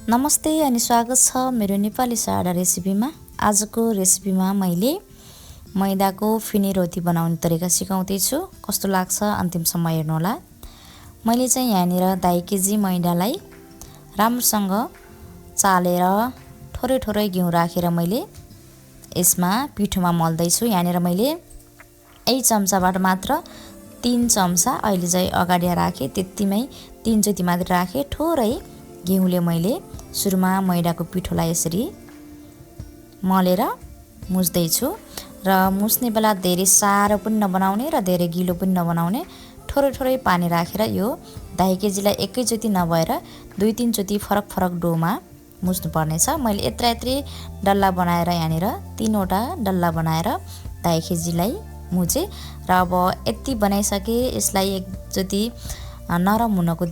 नमस्ते अनि स्वागत छ मेरो नेपाली साडा रेसिपीमा। आजको रेसिपीमा मैले मैदाको फिनी रोटी बनाउने तरिका सिकाउँदै छु। कस्तो लाग्छ अन्तिमसम्म हेर्नुहोला। मैले चाहिँ यहाँनिर 2.5 केजी मैदालाई राम्रोसँग चालेर थोरै थोरै घिउ राखेर मैले यसमा पिठोमा मल्दै छु। यहाँनिर मैले 1 चम्चाबाट मात्र 3 चम्चा अहिले चाहिँ अगाडि राखे, त्यतिमै 3 चोटी मात्र राखे। थोरै घिउले मैले सुरुमा मैदाको पिठोलाई यसरी मलेर मुस्दै छु र मुस्ने बेला धेरै सारो पनि नबनाउने र धेरै गिलो पनि नबनाउने। थोरै थोरै पानी राखेर यो 2.5 केजीलाई एकैचोटी नभएर 2-3 चोटी फरक फरक डोमा मुस्नु पर्नेछ। मैले यत्रै डल्ला बनाएर यहाँनिर 3वटा डल्ला बनाएर 2.5 केजीलाई मुचे र अब यति बनाइसके। यसलाई एकचोटी नरम हुनको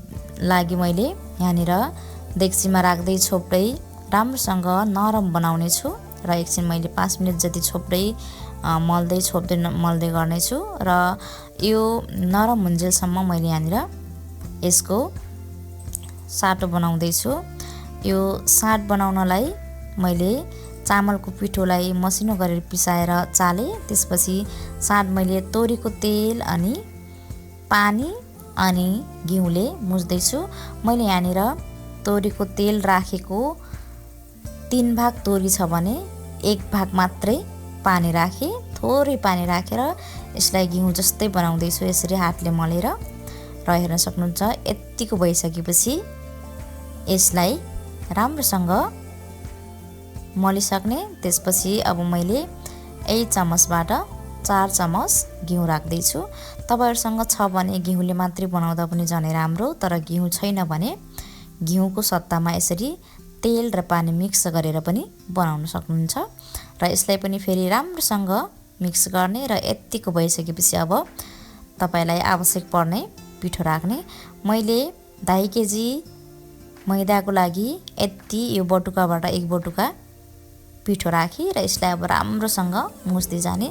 लागि मैले यहाँनिर डेक्चीमा राख्दै छोप्दै राम्रोसँग नरम बनाउने छु र एकछिन मैले 5 मिनेट जति छोप्दै मल्दै गर्ने छु र यो नरम हुन्जेलसम्म मैले यहाँनिर यसको साटो बनाउँदै छु। यो साट बनाउनलाई मैले चामलको पिठोलाई मसिनो गरेर पिसाएर चाले। त्यसपछि साट मैले तोरीको तेल अनि पानी अनि घिउले मुस्दै छु। मैले यहाँनिर तोरीको तेल राखेको 3 भाग तोरी छ भने 1 भाग मात्रै पानी राखे। थोरै पानी राखेर यसलाई घिउ जस्तै बनाउँदै छु यसरी हातले मलेर। र हेर्न सक्नुहुन्छ यतिको भइसकेपछि यसलाई राम्रोसँग मलिसक्ने। त्यसपछि अब मैले 1 चम्चबाट 4 चम्च घिउ राख्दै छु। तपाईहरुसँग छ भने घिउले मात्रै बनाउँदा पनि झनै राम्रो, तर घिउ छैन भने घिउको सट्टामा यसरी तेल र पानी मिक्स गरेर पनि बनाउन सक्नुहुन्छ। र यसलाई पनि फेरि राम्रोसँग मिक्स गर्ने र यतिको भइसकेपछि अब तपाईलाई आवश्यक पर्ने पिठो राख्ने। मैले 2.5 केजी मैदाको लागि यति यो बटुकाबाट 1 बटुका पिठो राखी र यसलाई अब राम्रोसँग मुस्दै जाने।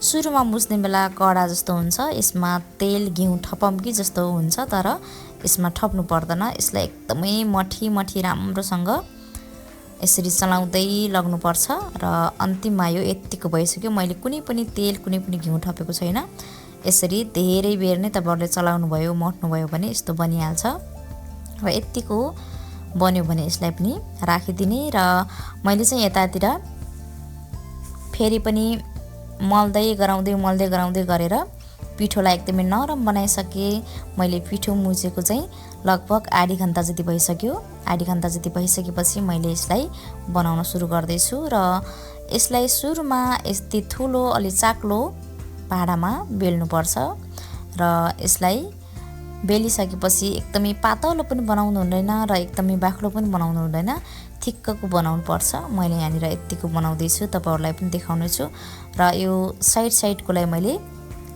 सुरुमा मुस्ने बेला कडा जस्तो हुन्छ, यसमा तेल घिउ ठपम्की जस्तो हुन्छ, तर यसमा ठप्नु पर्दैन। यसलाई एकदमै मठी राम्रोसँग यसरी चलाउँदै लग्नुपर्छ र अन्तिममा यो यतिको भइसक्यो। मैले कुनै पनि तेल कुनै पनि घिउ थपेको छैन। यसरी धेरै बेर नै तपाईहरुले चलाउनु भयो मट्नु भयो भने यस्तो बनिहाल्छ। र यतिको बन्यो भने यसलाई पनि राखिदिने। र मैले चाहिँ यतातिर फेरि पनि मल्दै गराउँदै गरेर पिठोलाई एकदमै नरम बनाइसके। मैले पिठो मुछेको चाहिँ लगभग आधी घण्टा जति भइसक्यो। आधी घण्टा जति भइसकेपछि मैले यसलाई बनाउन सुरु गर्दै छु र यसलाई सुरुमा यति ठुलो अलि चाक्लो भाँडामा बेल्नुपर्छ र यसलाई बेलिसकेपछि एकदमै पातलो पनि बनाउनु हुँदैन र एकदमै बाक्लो पनि बनाउनु हुँदैन, ठिक्कको बनाउनु पर्छ। मैले यहाँनिर यतिको बनाउँदै छु, तपाईहरुलाई पनि देखाउने छु। र यो साइडकोलाई मैले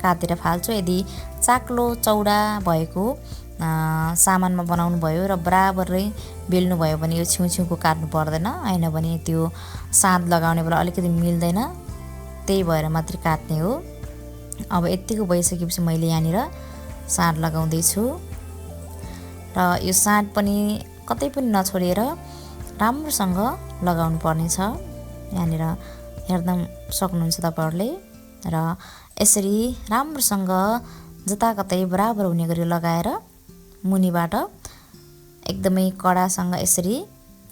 काटेर फाल्छु। यदि चाक्लो चौडा भएको सामानमा बनाउनु भयो र बराबरै बेल्नु भयो भने यो छेउको काट्नु पर्दैन, हैन भने त्यो साँध लगाउने बेला अलिकति मिल्दैन, त्यही भएर मात्र काट्ने हो। अब यतिको भइसकेपछि मैले यहाँनिर साँध लगाउँदै छु र यो साँध पनि कतै पनि नछोडेर राम्रोसँग लगाउनु पर्ने छ। यहाँनिर हेर्न सक्नुहुन्छ तपाईहरुले। र यसरी राम्रोसँग जताकतै बराबर हुने गरी लगाएर मुनिबाट एकदमै कडासँग यसरी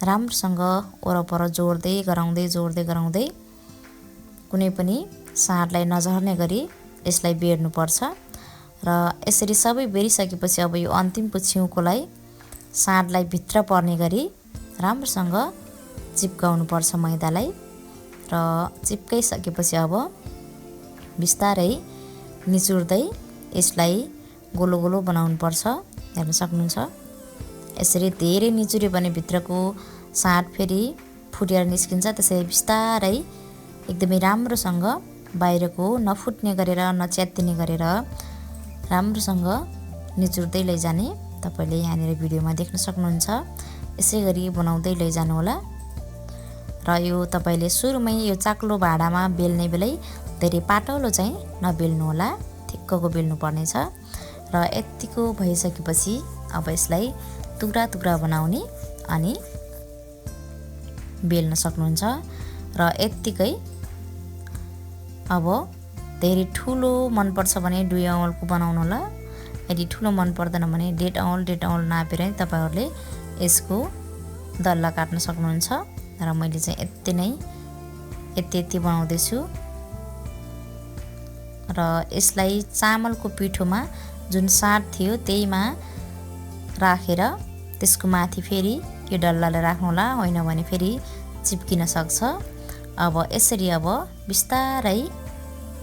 राम्रोसँग वरपर जोड्दै गराउँदै कुनै पनि साँधलाई नझर्ने गरी यसलाई बेर्नु पर्छ। र यसरी सबै बेरिसकेपछि अब यो अन्तिमको छिउकोलाई साँधलाई भित्र पर्ने गरी राम्रोसँग चिप्काउनु पर्छ मैदालाई। र चिप्काइसकेपछि अब बिस्तारै निचुर्दै यसलाई गोलो गोलो बनाउनु पर्छ। हेर्न सक्नुहुन्छ यसरी धेरै निचुर्यो भने भित्रको साँध फेरि फुटेर निस्किन्छ। त्यसैले बिस्तारै एकदमै राम्रोसँग बाहिरको नफुट्ने गरेर नच्यात्तिने गरेर राम्रोसँग निचुर्दै लैजाने। तपाईले यहाँनिर भिडियोमा देख्न सक्नुहुन्छ। यसै गरी बनाउँदै लैजानु होला। र यो तपाईले सुरुमै यो चाक्लो भाँडामा बेल्ने बेलै धेरै पातलो चाहिँ नबेल्नु होला, ठिक्कको बेल्नु पर्नेछ। र यतिको भइसकेपछि अब यसलाई टुक्रा टुक्रा बनाउने अनि बेल्न सक्नुहुन्छ र यत्तिकै अब धेरै ठुलो मन पर्छ भने 2 औँलको बनाउनु होला। यदि ठुलो मन पर्दैन भने 1.5 औँल नापेर नि तपाईहरुले यसको दल्ला काट्न सक्नुहुन्छ र मैले चाहिँ यति बनाउँदै छु र यसलाई चामलको पिठोमा जुन साट थियो त्यहीमा राखेर त्यसको माथि फेरि यो डल्लाले राख्नु होला, होइन भने फेरि चिप्किन सक्छ। अब यसरी बिस्तारै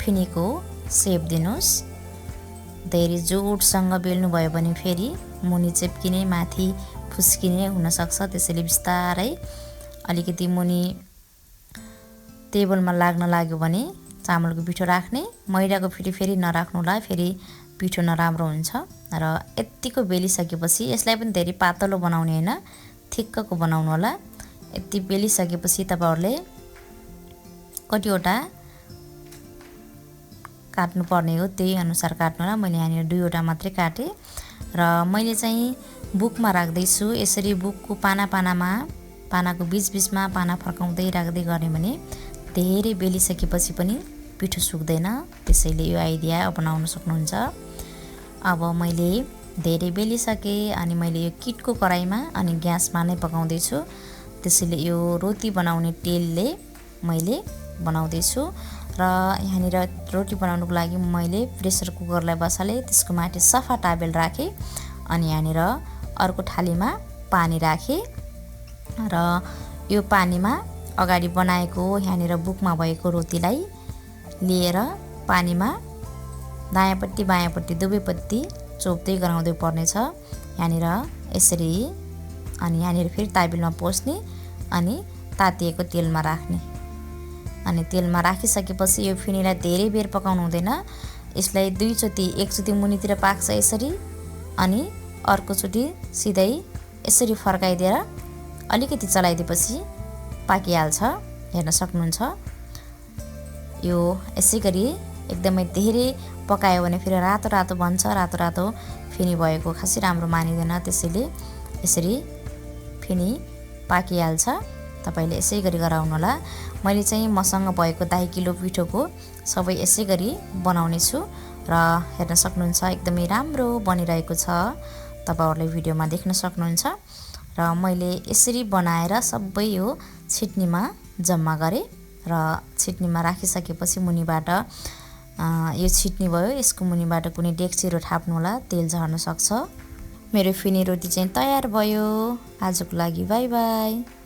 फिनीको शेप दिनुस्। धेरै जोडसँग बेल्नु भयो भने फेरि मुनि चिप्किने माथि फुस्किने हुन सक्छ। त्यसैले बिस्तारै अलिकति मुनि टेबलमा लाग्न लाग्यो भने चामलको पिठो राख्ने, मैदाको पिठो फेरि नराख्नु होला, फेरि पिठो नराम्रो हुन्छ। र यतिको बेलिसकेपछि यसलाई पनि धेरै पातलो बनाउने हैन, ठिक्कको बनाउनु होला। यति बेलिसकेपछि तपाईहरुले कतिवटा काट्नु पर्ने हो त्यही अनुसार काट्नु होला। मैले यहाँ 2 वटा मात्रै काटे र मैले चाहिँ बुकमा राख्दै छु। यसरी बुकको पानाको बीचमा पाना फर्काउँदै राख्दै गर्ने भने धेरै बेलिसकेपछि पनि पिठो सुक्दैन। त्यसैले यो आइडिया अपनाउन सक्नुहुन्छ। अब मैले धेरै बेलिसके अनि मैले यो किटको कराईमा अनि ग्यासमा नै पकाउँदै छु। त्यसैले यो रोटी बनाउने तेलले मैले बनाउँदै छु र यहाँनिर रोटी बनाउनुको लागि मैले प्रेसर कुकरलाई बसाले, त्यसको माथि सफा टावेल राखे अनि यहाँनिर अर्को थालीमा पानी राखे र यो पानीमा अगाडि बनाएको यहाँनिर बुकमा भएको रोटीलाई लिएर पानीमा दायाँपट्टि बायाँपट्टि दुवैपट्टि चोप्दै गराउँदै पर्नेछ। यहाँनिर यसरी अनि यहाँनिर फेरि ताबेलमा पोस्ने अनि तातिएको तेलमा राख्ने। अनि तेलमा राखिसकेपछि यो फिनीलाई धेरै बेर पकाउनु हुँदैन। यसलाई एकचोटी मुनितिर पाक्छ यसरी अनि अर्कोचोटी सिधै यसरी फर्काइदिएर अलिकति चलाइदिएपछि पाकिहाल्छ। हेर्न सक्नुहुन्छ। यो यसैगरी एकदमै धेरै पकायो भने फेरि रातो रातो बन्छ। रातो रातो फिनी भएको खासै राम्रो मानिदैन। त्यसैले यसरी फिनी पाकिहाल्छ। तपाईले यसैगरी गराउनु होला। मैले चाहिँ मसँग भएको 2.5 किलो पिठोको सबै यसैगरी बनाउने छु र हेर्न सक्नुहुन्छ एकदमै राम्रो बनिरहेको छ। तपाईहरुले भिडियोमा देख्न सक्नुहुन्छ र मैले यसरी बनाएर सबै यो छिट्नीमा जम्मा गरे र छिट्नीमा राखिसकेपछि मुनिबाट यो छिट्नी भयो। यसको मुनिबाट कुनै डेक्चीरो थाप्नु होला, तेल झर्न सक्छ। मेरो फिनी रोटी चाहिँ तयार भयो। आजको लागि बाइ बाइ।